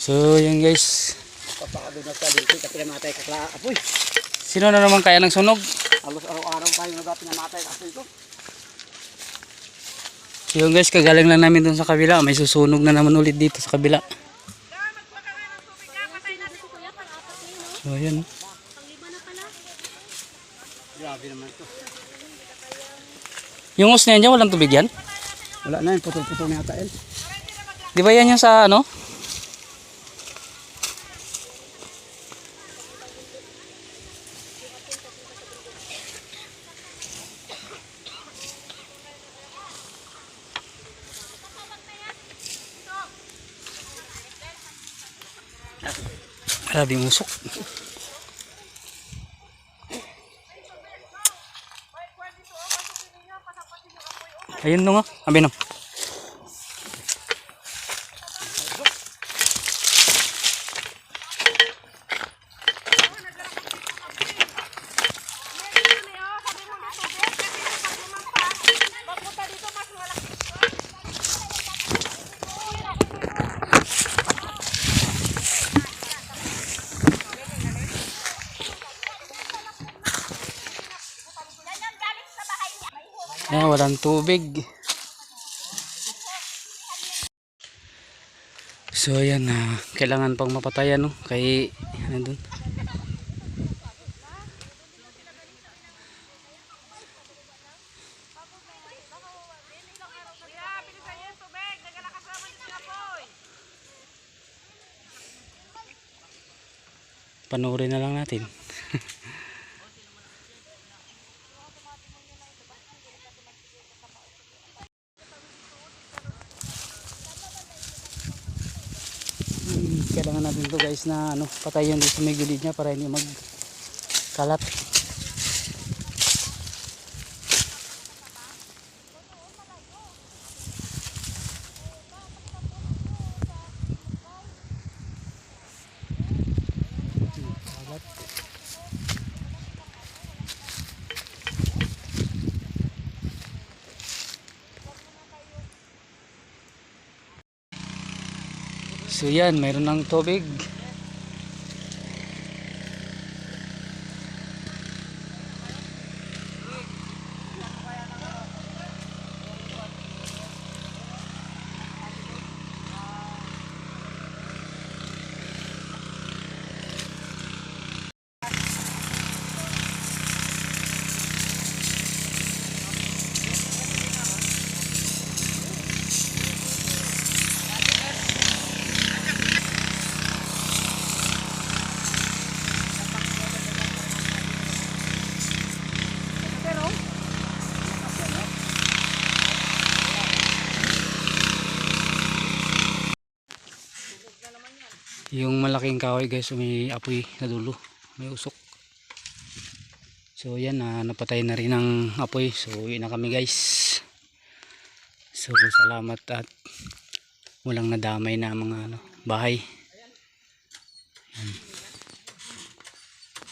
So yan guys. Papagod na sa dito kasi namatay kakla apoy. Sino na naman kaya ng sunog? Halos araw-araw tayo namatay apoy ko. So yun guys, kagaling lang namin dun sa kabila. May susunog na naman ulit dito sa kabila. So ayan. Grabe naman to. Yung hose na yan dyan, walang tubig yan? Wala na, putol-putol na yata. Di ba yan yung sa ano? Grabe yung usok. Ayun no nga, abi no. Ayan, walang tubig. So ayan, kailangan pang mapatayan no, kay ano dun. Panoorin na lang natin. Kailangan natin to guys na ano, patayin dito sa may gilid niya para hindi magkalat. So yan, mayroon ng tubig. Yung malaking kahoy guys, may apoy na dulo, may usok. So yan, napatay na rin ang apoy. So yun na kami guys. So salamat at walang nadamay na mga bahay. Yan.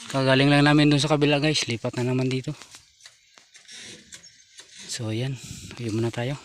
Kagaling lang namin dun sa kabila guys, lipat na naman dito. So yan, ayun muna tayo.